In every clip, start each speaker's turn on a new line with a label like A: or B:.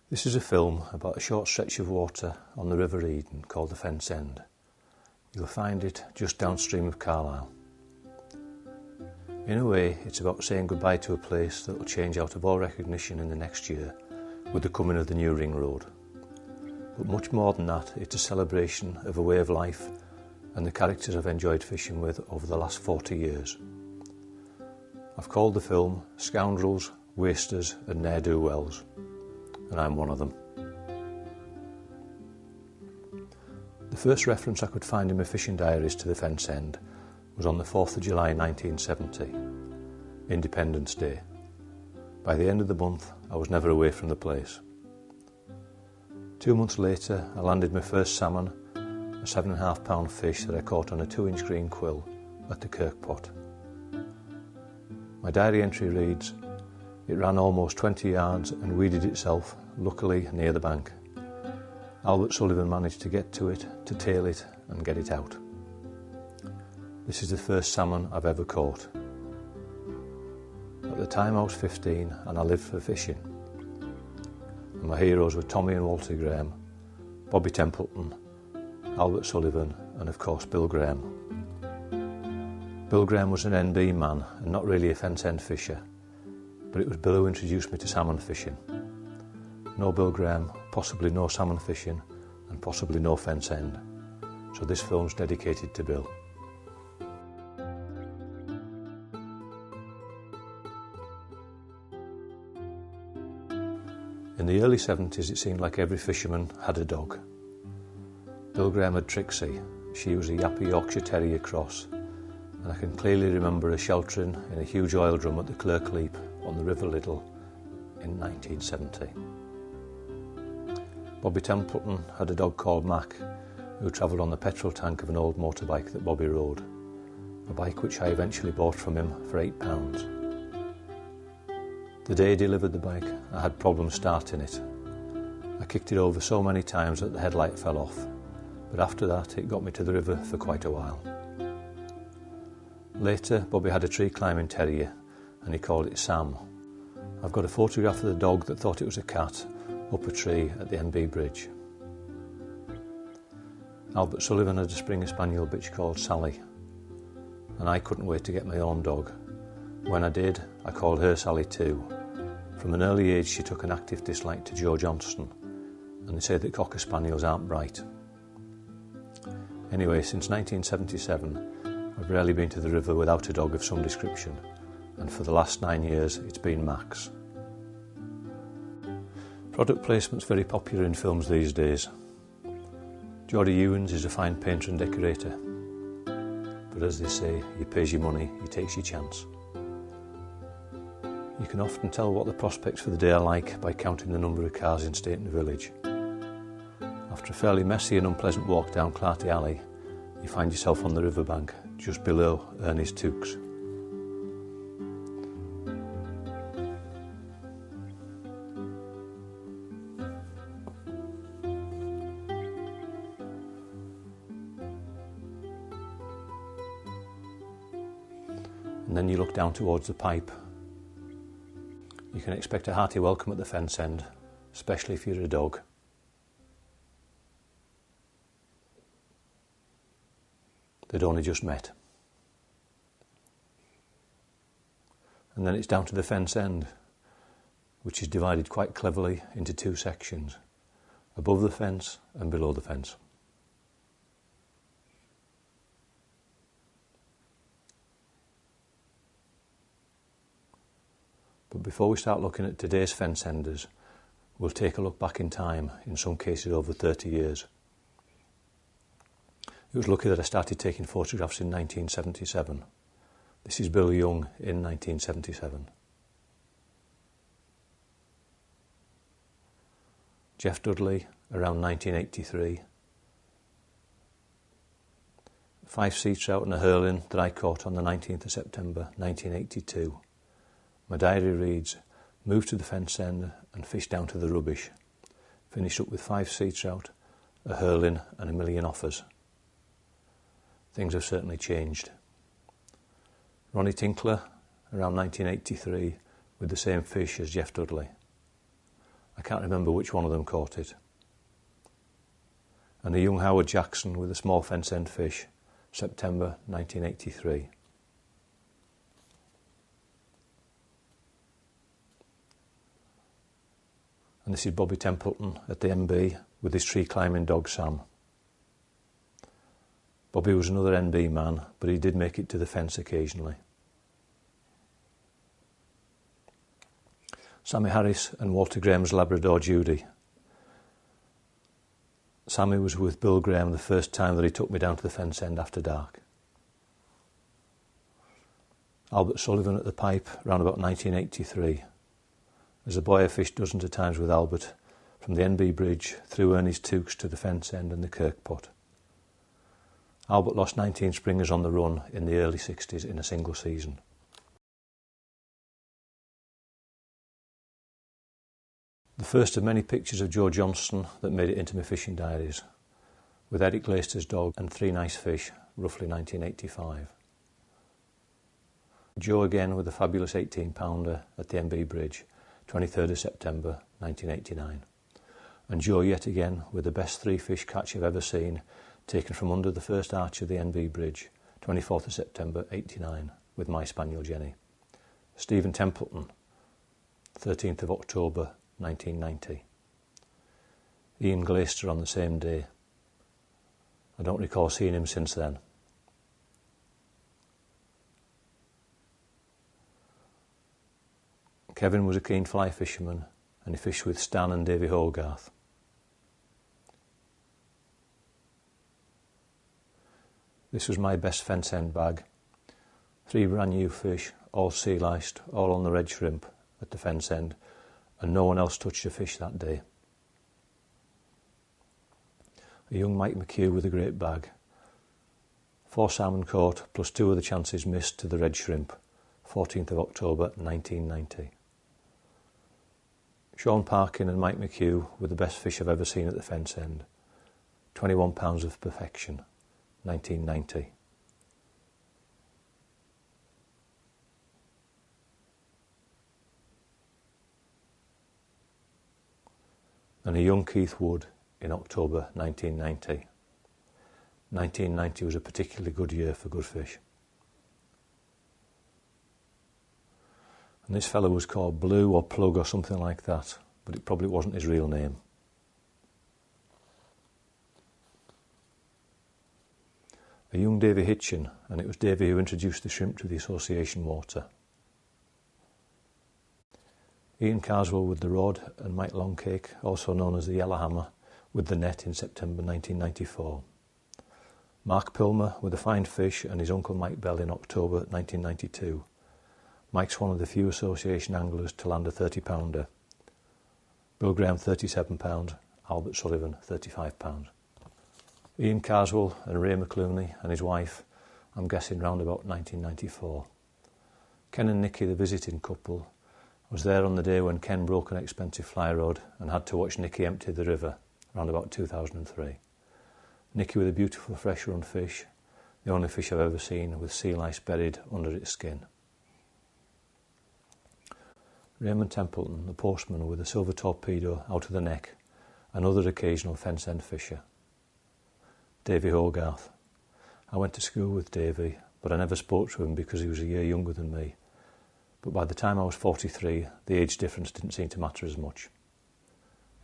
A: This is a film about a short stretch of water on the River Eden called the Fence End. You'll find it just downstream of Carlilsle. In a way, it's about saying goodbye to a place that will change out of all recognition in the next year with the coming of the new ring road. But much more than that, it's a celebration of a way of life and the characters I've enjoyed fishing with over the last 40 years. I've called the film Scoundrels, Wasters and Ne'er-Do-Wells, and I'm one of them. The first reference I could find in my fishing diaries to the Fence End was on the 4th of July 1970, Independence Day. By the end of the month, I was never away from the place. 2 months later, I landed my first salmon, a 7.5 pound fish that I caught on a 2-inch green quill at the Kirk Pot. My diary entry reads, "It ran almost 20 yards and weeded itself, luckily near the bank. Albert Sullivan managed to get to it, to tail it and get it out. This is the first salmon I've ever caught. At the time I was 15 and I lived for fishing. And my heroes were Tommy and Walter Graham, Bobby Templeton, Albert Sullivan and of course Bill Graham. Bill Graham was an NB man and not really a fence end fisher, but it was Bill who introduced me to salmon fishing. No Bill Graham, possibly no salmon fishing and possibly no fence end. So this film's dedicated to Bill. In the early 70s it seemed like every fisherman had a dog. Bill Graham had Trixie. She was a yappy Yorkshire Terrier cross, and I can clearly remember her sheltering in a huge oil drum at the Carlilsle on the River Liddle in 1970. Bobby Templeton had a dog called Mac, who travelled on the petrol tank of an old motorbike that Bobby rode, a bike which I eventually bought from him for £8. The day he delivered the bike, I had problems starting it. I kicked it over so many times that the headlight fell off, but after that it got me to the river for quite a while. Later, Bobby had a tree climbing terrier and he called it Sam. I've got a photograph of the dog that thought it was a cat up a tree at the NB Bridge. Albert Sullivan had a Springer Spaniel bitch called Sally, and I couldn't wait to get my own dog. When I did, I called her Sally too. From an early age she took an active dislike to Joe Johnston, and they say that Cocker Spaniels aren't bright. Anyway, since 1977 I've rarely been to the river without a dog of some description, and for the last 9 years it's been Max. Product placement's very popular in films these days. Geordie Ewins is a fine painter and decorator, but as they say, he pays your money, he takes your chance. You can often tell what the prospects for the day are like by counting the number of cars in Staten Village. After a fairly messy and unpleasant walk down Clarty Alley, you find yourself on the riverbank, just below Ernie's Toques. And then you look down towards the pipe. You can expect a hearty welcome at the Fence End, especially if you're a dog. They'd only just met. And then it's down to the Fence End, which is divided quite cleverly into 2 sections, above the fence and below the fence. But before we start looking at today's fence enders, we'll take a look back in time, in some cases over 30 years. It was lucky that I started taking photographs in 1977. This is Bill Young in 1977. Jeff Dudley around 1983. 5 sea trout and a hurling that I caught on the 19th of September 1982. My diary reads, moved to the Fence End and fished down to the rubbish. Finished up with 5 sea trout, a hurling and 1,000,000 offers. Things have certainly changed. Ronnie Tinkler, around 1983, with the same fish as Jeff Dudley. I can't remember which one of them caught it. And a young Howard Jackson with a small fence-end fish, September 1983. And this is Bobby Templeton at the NB with his tree climbing dog Sam. Bobby was another NB man, but he did make it to the fence occasionally. Sammy Harris and Walter Graham's Labrador Judy. Sammy was with Bill Graham the first time that he took me down to the fence end after dark. Albert Sullivan at the pipe round about 1983. As a boy I fished dozens of times with Albert, from the NB Bridge through Ernie's Toques to the fence end and the Kirk Pot. Albert lost 19 springers on the run in the early 60s in a single season. The first of many pictures of Joe Johnston that made it into my fishing diaries, with Eric Glaister's dog and 3 nice fish, roughly 1985. Joe again with a fabulous 18-pounder at the NB Bridge, 23rd of September 1989. And Joe yet again with the best 3 fish catch I've ever seen, taken from under the first arch of the NB Bridge, 24th of September 89, with my spaniel Jenny. Stephen Templeton, 13th of October 1990. Ian Glaister on the same day. I don't recall seeing him since then. Kevin was a keen fly fisherman and he fished with Stan and Davy Hogarth. This was my best fence end bag. 3 brand new fish, all sea liced, all on the red shrimp at the fence end, and no one else touched a fish that day. A young Mike McHugh with a great bag. 4 salmon caught plus 2 other chances missed to the red shrimp, 14th of October 1990. Sean Parkin and Mike McHugh were the best fish I've ever seen at the fence end. 21 pounds of perfection, 1990. And a young Keith Wood in October 1990. 1990 was a particularly good year for good fish. And this fellow was called Blue or Plug or something like that, but it probably wasn't his real name. A young Davy Hitchin, and it was Davy who introduced the shrimp to the association water. Ian Carswell with the rod and Mike Longcake, also known as the Yellowhammer, with the net in September 1994. Mark Pilmer with a fine fish and his uncle Mike Bell in October 1992. Mike's one of the few association anglers to land a 30-pounder. Bill Graham 37 pounds, Albert Sullivan 35 pounds. Ian Carswell and Ray McClooney and his wife, I'm guessing round about 1994. Ken and Nicky, the visiting couple, was there on the day when Ken broke an expensive fly rod and had to watch Nicky empty the river, around about 2003. Nicky with a beautiful fresh run fish, the only fish I've ever seen with sea lice buried under its skin. Raymond Templeton, the postman with a silver torpedo out of the neck, another occasional fence end fisher. Davy Hogarth. I went to school with Davy, but I never spoke to him because he was a year younger than me. But by the time I was 43, the age difference didn't seem to matter as much.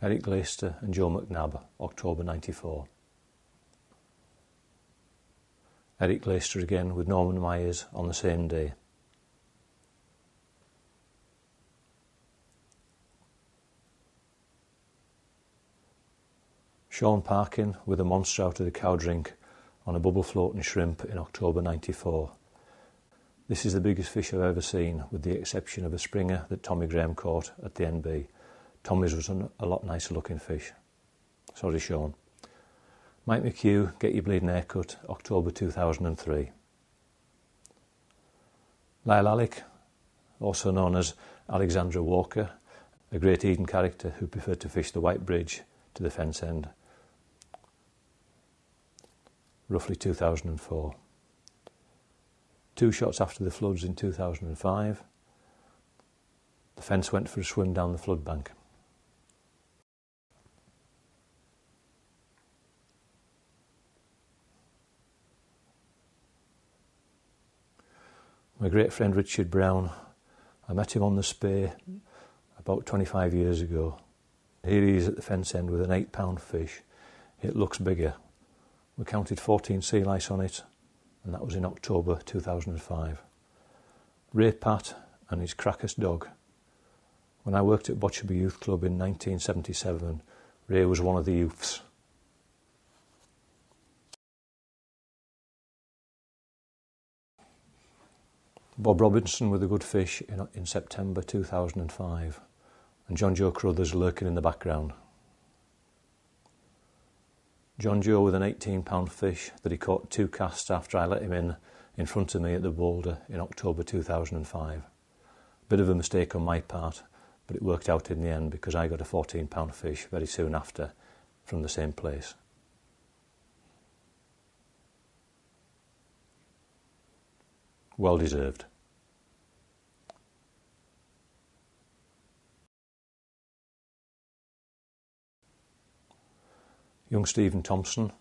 A: Eric Glaister and Joe McNabb, October 94. Eric Glaister again with Norman Myers on the same day. Sean Parkin with a monster out of the cow drink on a bubble floating shrimp in October 94. This is the biggest fish I've ever seen, with the exception of a springer that Tommy Graham caught at the NB. Tommy's was a lot nicer looking fish. Sorry, Sean. Mike McHugh, Get Your Bleeding Haircut, October 2003. Lyle Alec, also known as Alexandra Walker, a Great Eden character who preferred to fish the White Bridge to the fence end, roughly 2004. 2 shots after the floods in 2005, the fence went for a swim down the flood bank. My great friend Richard Brown, I met him on the Spey about 25 years ago. Here he is at the fence end with an 8-pound fish. It looks bigger. We counted 14 sea lice on it, and that was in October 2005. Ray Pat and his Crackers dog. When I worked at Botcherby Youth Club in 1977, Ray was one of the youths. Bob Robinson with a good fish in September 2005, and John Joe Crothers lurking in the background. John Joe with an 18-pound fish that he caught 2 casts after I let him in front of me at the boulder in October 2005. Bit of a mistake on my part, but it worked out in the end because I got a 14-pound fish very soon after from the same place. Well deserved. Young Stephen Thompson,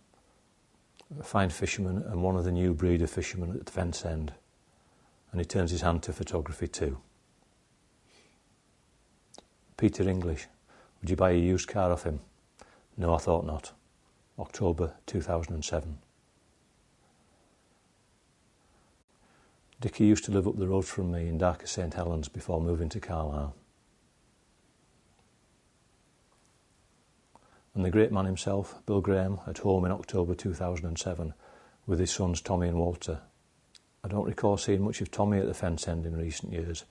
A: a fine fisherman and one of the new breed of fishermen at the fence end, and he turns his hand to photography too. Peter English, would you buy a used car off him? No, I thought not. October 2007. Dickie used to live up the road from me in Darker St Helens before moving to Carlilsle. And the great man himself, Bill Graham, at home in October 2007 with his sons Tommy and Walter. I don't recall seeing much of Tommy at the fence end in recent years,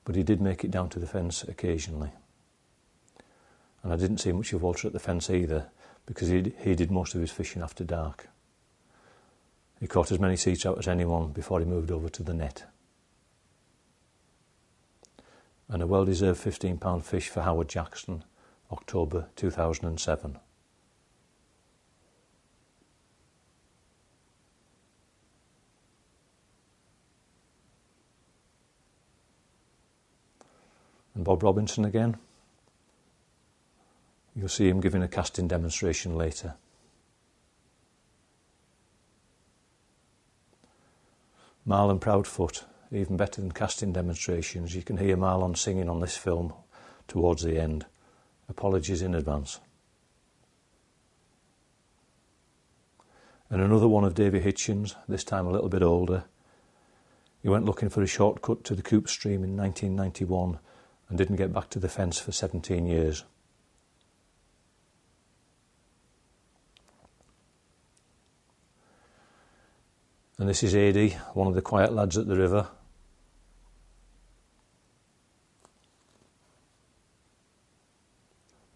A: but he did make it down to the fence occasionally. And I didn't see much of Walter at the fence either, because he did most of his fishing after dark. He caught as many sea trout as anyone before he moved over to the net. And a well-deserved 15-pound fish for Howard Jackson, October 2007. And Bob Robinson again. You'll see him giving a casting demonstration later. Marlon Proudfoot, even better than casting demonstrations. You can hear Marlon singing on this film towards the end. Apologies in advance. And another one of Davy Hitchens, this time a little bit older. He went looking for a shortcut to the Coop Stream in 1991 and didn't get back to the fence for 17 years. And this is Adi, one of the quiet lads at the river.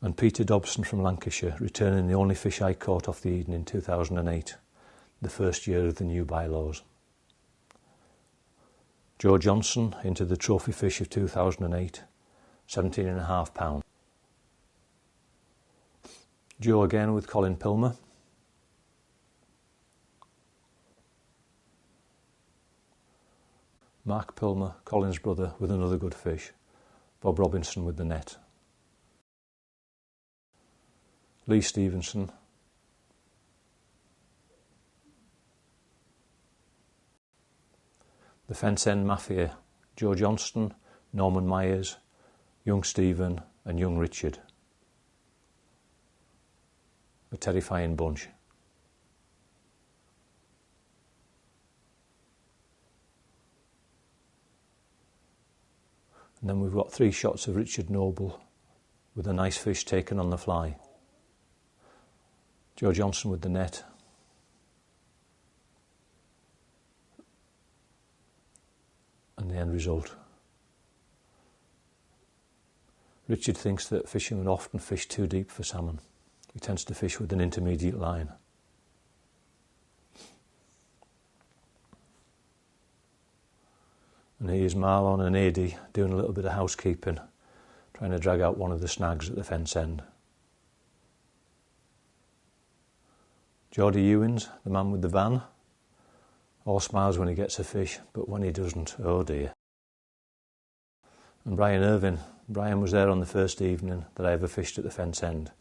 A: And Peter Dobson from Lancashire, returning the only fish I caught off the Eden in 2008, the first year of the new bylaws. Joe Johnson into the trophy fish of 2008, 17.5 pounds. Joe again with Colin Pilmer. Mark Pilmer, Colin's brother, with another good fish. Bob Robinson with the net. Lee Stevenson. The Fence End Mafia, Joe Johnston, Norman Myers, young Stephen and young Richard. A terrifying bunch. And then we've got 3 shots of Richard Noble with a nice fish taken on the fly. Joe Johnson with the net. And the end result. Richard thinks that fishermen often fish too deep for salmon. He tends to fish with an intermediate line. And here's Marlon and Adi doing a little bit of housekeeping, trying to drag out one of the snags at the fence end. Geordie Ewins, the man with the van, all smiles when he gets a fish, but when he doesn't, oh dear. And Brian Irvin. Brian was there on the first evening that I ever fished at the fence end.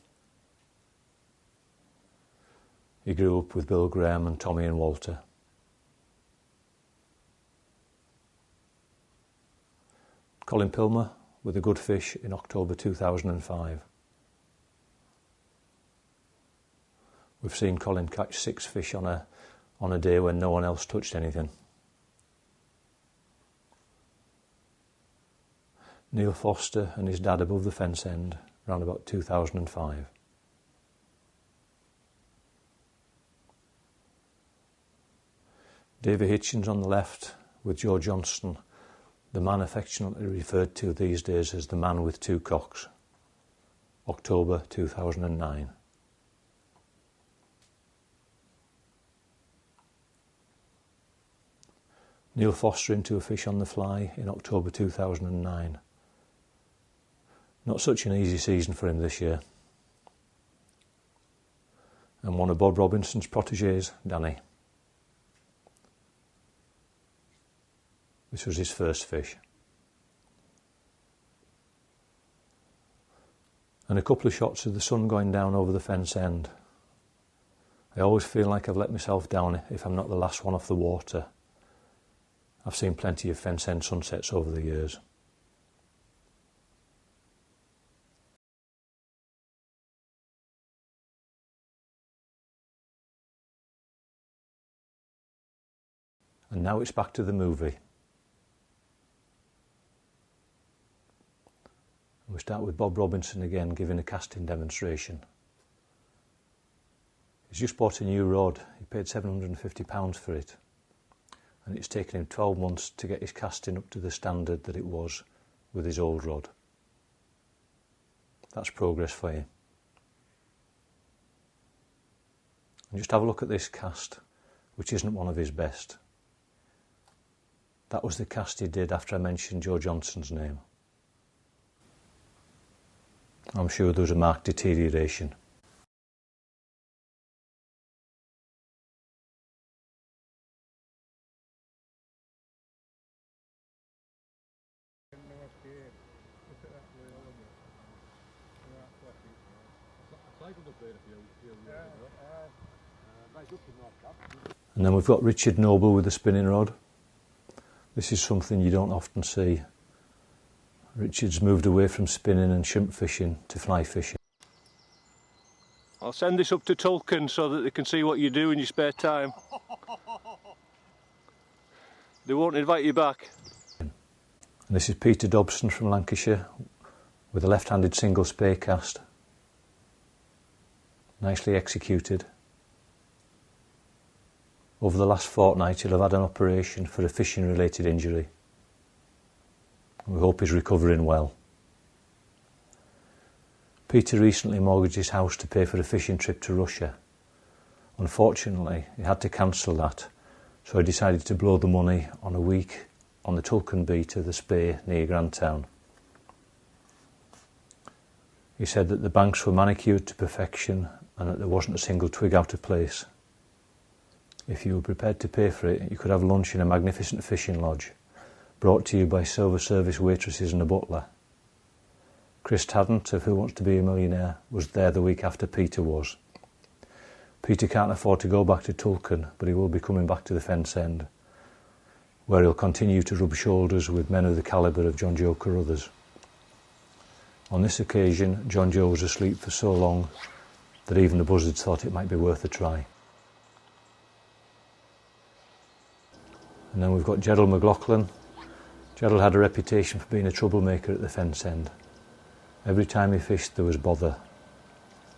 A: He grew up with Bill Graham and Tommy and Walter. Colin Pilmer with a good fish in October 2005. We've seen Colin catch 6 fish on a day when no one else touched anything. Neil Foster and his dad above the fence end, around about 2005. Davy Hitchens on the left with Joe Johnston, the man affectionately referred to these days as the man with 2 cocks, October 2009. Neil Foster into a fish on the fly in October 2009. Not such an easy season for him this year. And one of Bob Robinson's protégés, Danny. This was his first fish. And a couple of shots of the sun going down over the fence end. I always feel like I've let myself down if I'm not the last one off the water. I've seen plenty of fence end sunsets over the years. And now it's back to the movie. We start with Bob Robinson again giving a casting demonstration. He's just bought a new rod. He paid £750 for it. And it's taken him 12 months to get his casting up to the standard that it was with his old rod. That's progress for you. And just have a look at this cast, which isn't one of his best. That was the cast he did after I mentioned Joe Johnston's name. I'm sure there was a marked deterioration. And then we've got Richard Noble with a spinning rod. This is something you don't often see. Richard's moved away from spinning and shrimp fishing to fly fishing.
B: I'll send this up to Tulken so that they can see what you do in your spare time. They won't invite you back.
A: And this is Peter Dobson from Lancashire with a left-handed single spey cast. Nicely executed. Over the last fortnight he'll have had an operation for a fishing related injury. We hope he's recovering well. Peter recently mortgaged his house to pay for a fishing trip to Russia. Unfortunately, he had to cancel that, so he decided to blow the money on a week on the Tulken Beat of the Spey near Grandtown. He said that the banks were manicured to perfection and that there wasn't a single twig out of place. If you were prepared to pay for it, you could have lunch in a magnificent fishing lodge, brought to you by silver service waitresses and a butler. Chris Tadant of Who Wants to Be a Millionaire was there the week after Peter was. Peter can't afford to go back to Tulken, but he will be coming back to the fence end, where he'll continue to rub shoulders with men of the calibre of John Joe Carruthers. On this occasion, John Joe was asleep for so long that even the buzzards thought it might be worth a try. And then we've got Gerald McLaughlin. Gerald had a reputation for being a troublemaker at the fence end. Every time he fished there was bother,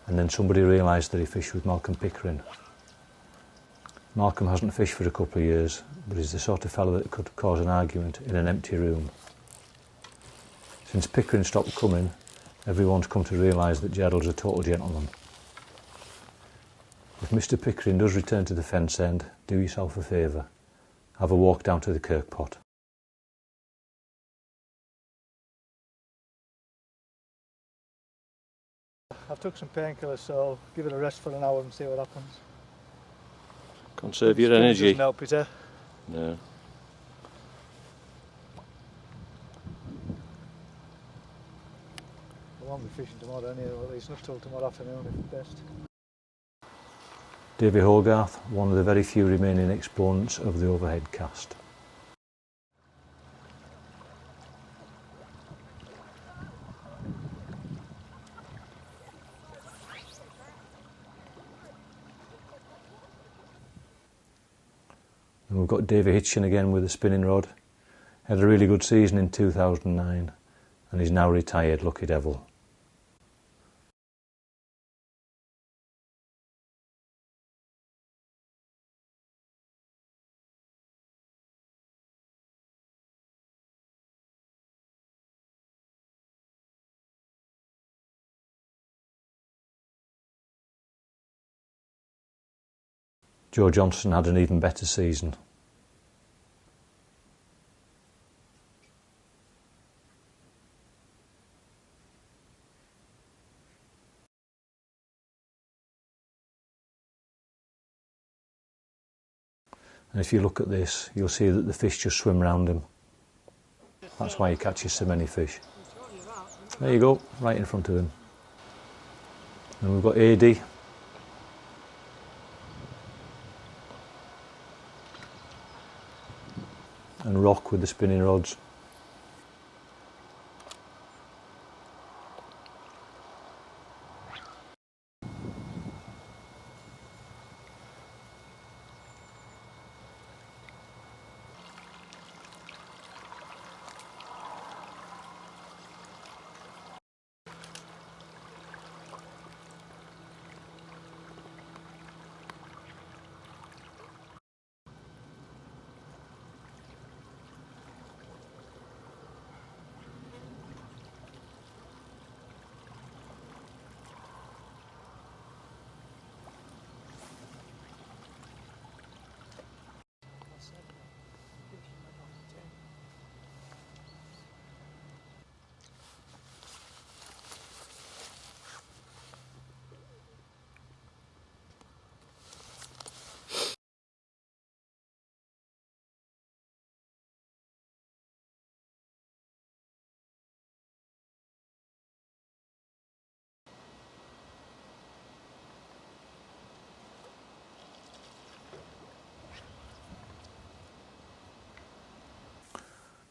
A: and then somebody realised that he fished with Malcolm Pickering. Malcolm hasn't fished for a couple of years, but he's the sort of fellow that could cause an argument in an empty room. Since Pickering stopped coming, everyone's come to realise that Gerald's a total gentleman. If Mr Pickering does return to the fence end, do yourself a favour. Have a walk down to the Kirk Pot.
C: I've took some painkillers, so I'll give it a rest for an hour and see what happens.
B: Conserve your energy.
C: Doesn't help, Peter.
B: No.
C: I won't be fishing tomorrow anyway, at least not till tomorrow afternoon if best.
A: Davy Hogarth, one of the very few remaining exponents of the overhead cast. And we've got David Hitchin again with a spinning rod. Had a really good season in 2009 and he's now retired, lucky devil. Joe Johnson had an even better season. And if you look at this, you'll see that the fish just swim round him. That's why he catches so many fish. There you go, right in front of him. And we've got AD. And Rock with the spinning rods.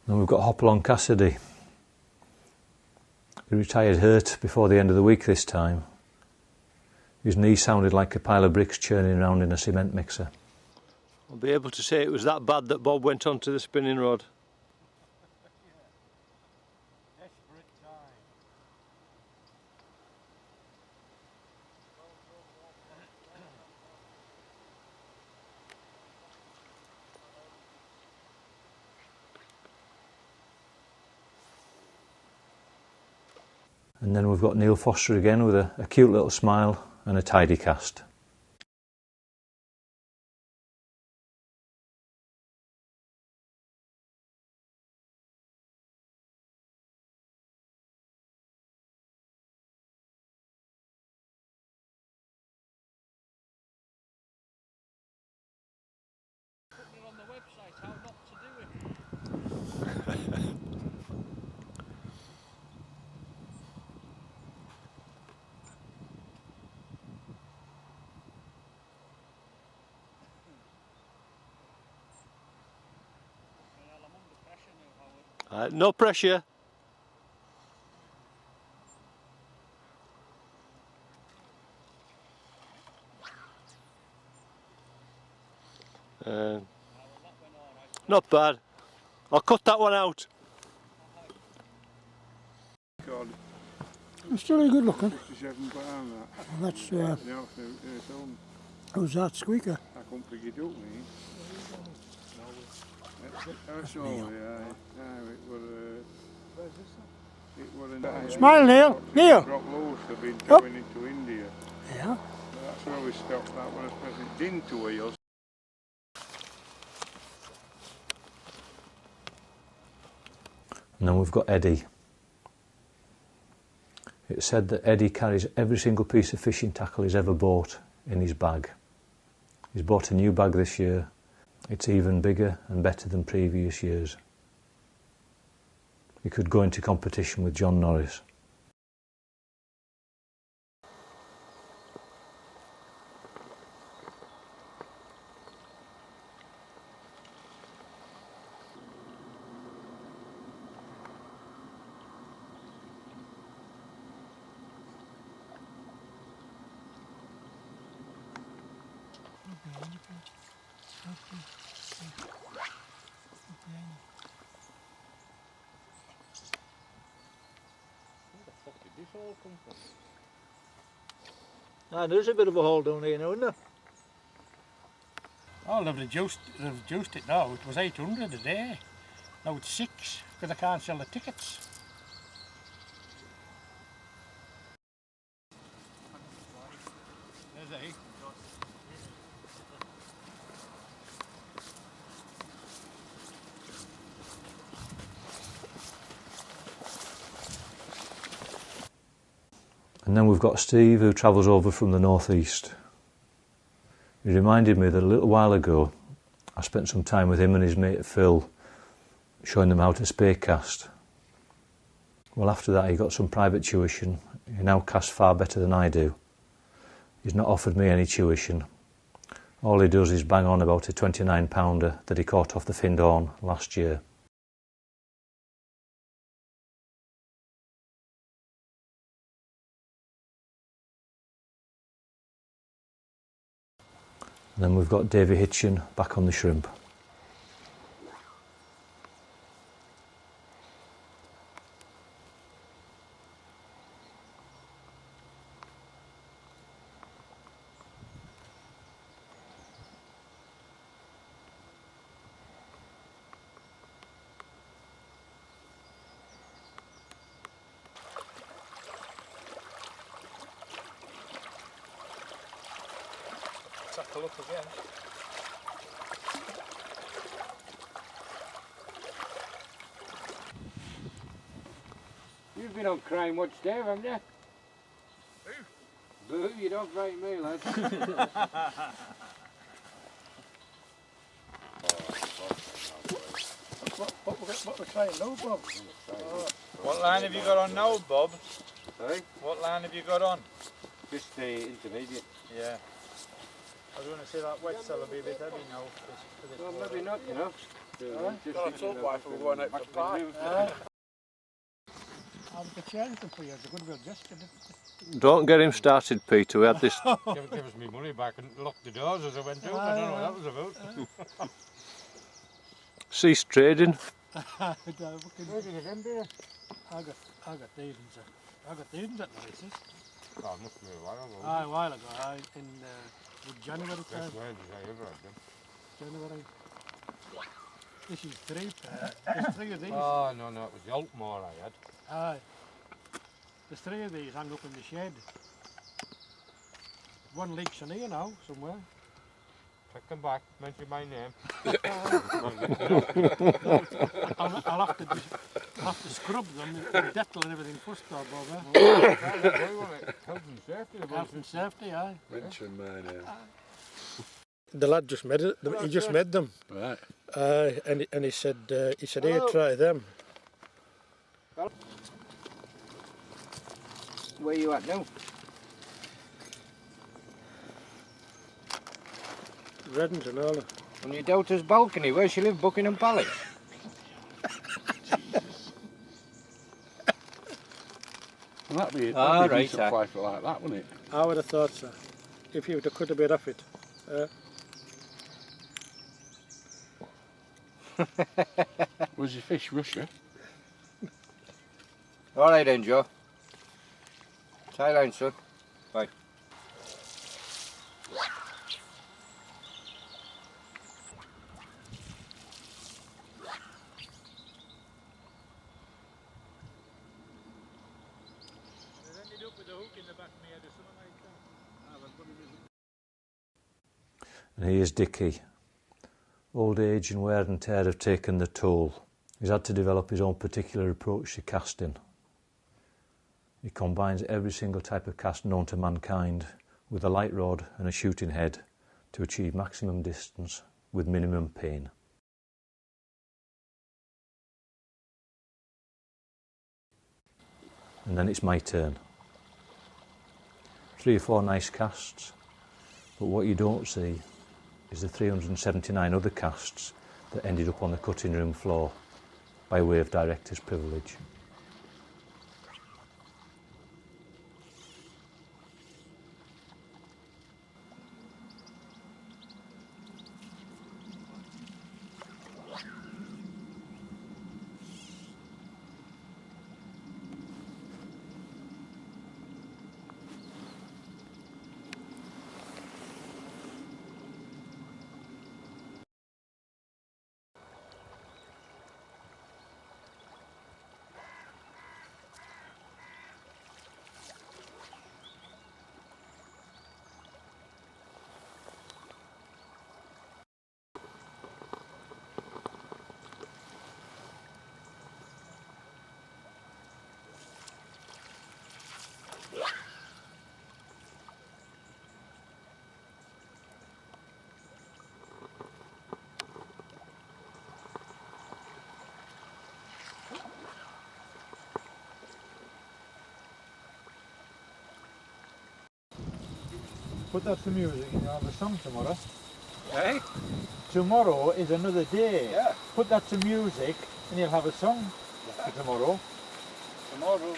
A: And we've got Hopalong Cassidy. He retired hurt before the end of the week this time. His knee sounded like a pile of bricks churning around in a cement mixer.
B: I'll be able to say it was that bad that Bob went onto the spinning rod.
A: And then we've got Neil Foster again with a cute little smile and a tidy cast.
C: On the website how not to do it.
B: No pressure. Not bad. I'll cut that one out.
D: God,
E: I'm still good looking.
D: 57 pound that.
E: Well, that's,
D: Yeah,
E: who's that squeaker?
D: I couldn't pick it up, me. That's all, yeah. No, it was, it was a nice.
E: Smile, Neil. Neil.
D: Drop loose, they've been going into India.
E: Yeah.
D: That's where we stopped, that one, present into wheels.
A: And then we've got Eddie. It's said that Eddie carries every single piece of fishing tackle he's ever bought in his bag. He's bought a new bag this year. It's even bigger and better than previous years. He could go into competition with John Norris.
C: Did this all come from?
F: Ah, there's a bit of a hole down here now, isn't there?
C: Oh, they've reduced it now. It was 800 a day. Now it's 6 because I can't sell the tickets. There's 8.
A: And then we've got Steve, who travels over from the northeast. He reminded me that a little while ago I spent some time with him and his mate Phil showing them how to spay cast. Well, after that he got some private tuition. He now casts far better than I do. He's not offered me any tuition. All he does is bang on about a 29-pounder that he caught off the Findhorn last year. And then we've got Davy Hitchin back on the shrimp.
C: Tackle up again.
D: You've been on Crime Watch, Dave, haven't you? Who? Boo, you don't frighten me, lad.
C: What we're trying now, Bob?
F: What line have you got on now, Bob?
D: Sorry?
F: What line have you got on?
D: Just the intermediate.
F: Yeah. I was going to say that wet cell will be a bit heavy now.
D: Well, maybe not, you know.
C: Well, it's all why we're going out for the park. I'll get anything for you. It's a good will gesture.
B: Don't get him started, Peter. We had this.
C: Give us me money back and lock the doors as I went out. I don't know what that was about.
B: Cease trading.
C: Where did it end there? I got these at Maurice's.
D: Oh, must be a while ago.
C: A while ago, in January time.
D: Best wages I ever had them.
C: January. This is 3 pair. There's 3 of these.
D: Oh, no, it was the Altmore I had.
C: Aye. There's 3 of these hung up in the shed. One leaks in here now, somewhere.
D: Take them back, mention my name.
C: I'll have to scrub them with Dettol and everything first, though, Bob.
D: Health and safety.
C: Health and safety, aye.
D: Mention my name.
C: The lad just made it. He just made them.
D: Right.
C: And he said, here, try them.
D: Where you at now?
C: Reddens and all.
D: On your daughter's balcony. Where she live? Buckingham Palace. Well, that'd be a decent price for like that, wouldn't it?
C: I would have thought so. If you could have been off it.
D: Was your fish Russia?
G: All right then, Joe. Tie line, son. Bye.
A: And here's Dickie. Old age and wear and tear have taken the toll. He's had to develop his own particular approach to casting. He combines every single type of cast known to mankind with a light rod and a shooting head to achieve maximum distance with minimum pain. And then it's my turn. 3 or 4 nice casts, but what you don't see is the 379 other casts that ended up on the cutting room floor by way of director's privilege.
F: Put that to music and you'll have a song tomorrow.
D: Eh?
F: Tomorrow is another day.
D: Yeah.
F: Put that to music and you'll have a song for tomorrow.
D: Tomorrow.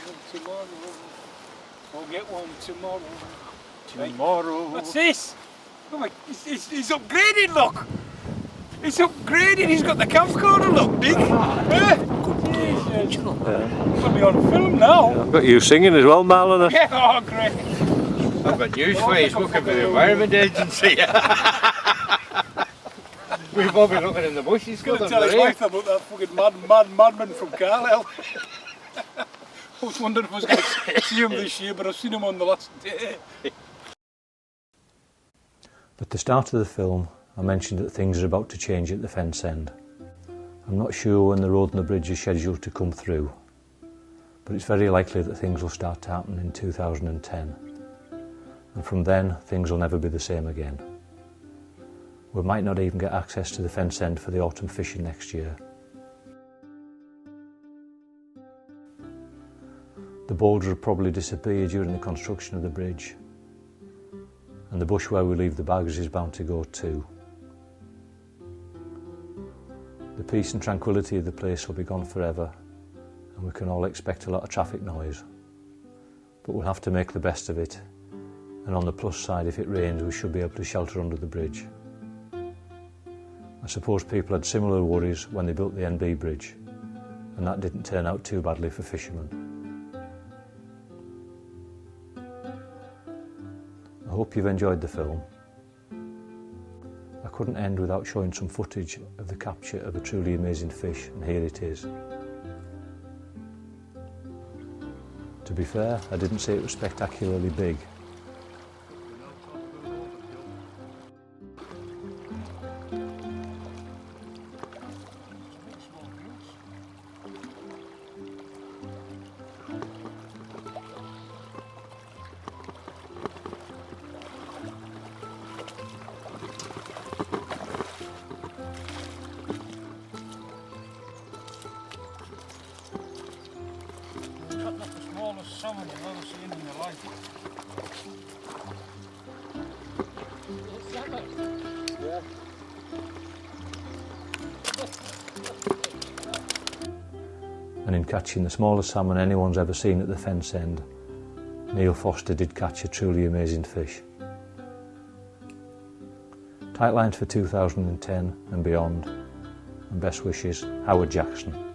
D: We'll get one tomorrow.
F: Tomorrow.
D: What's this? Oh my, he's upgraded, look! He's upgraded, he's got the camcorder, look, Dick! Jesus! I'll be on film now!
B: I've got you singing as well, Marlon.
D: Yeah, oh great!
G: I've got news for you, he's working for the Environment Agency. We've all been looking in the bush, he's got
D: Gonna tell his wife about that fucking madman from Carlilsle. I was wondering if I was going to see him this year, but I've seen him on the last day.
A: At the start of the film, I mentioned that things are about to change at the fence end. I'm not sure when the road and the bridge is scheduled to come through, but it's very likely that things will start to happen in 2010. And from then, things will never be the same again. We might not even get access to the fence end for the autumn fishing next year. The boulders will probably disappear during the construction of the bridge, and the bush where we leave the bags is bound to go too. The peace and tranquility of the place will be gone forever, and we can all expect a lot of traffic noise. But we'll have to make the best of it, and on the plus side, if it rains, we should be able to shelter under the bridge. I suppose people had similar worries when they built the NB bridge, and that didn't turn out too badly for fishermen. I hope you've enjoyed the film. I couldn't end without showing some footage of the capture of a truly amazing fish, and here it is. To be fair, I didn't say it was spectacularly big.
C: That's the smallest salmon I've ever seen in my life.
A: And in catching the smallest salmon anyone's ever seen at the fence end, Neil Foster did catch a truly amazing fish. Tight lines for 2010 and beyond, and best wishes, Howard Jackson.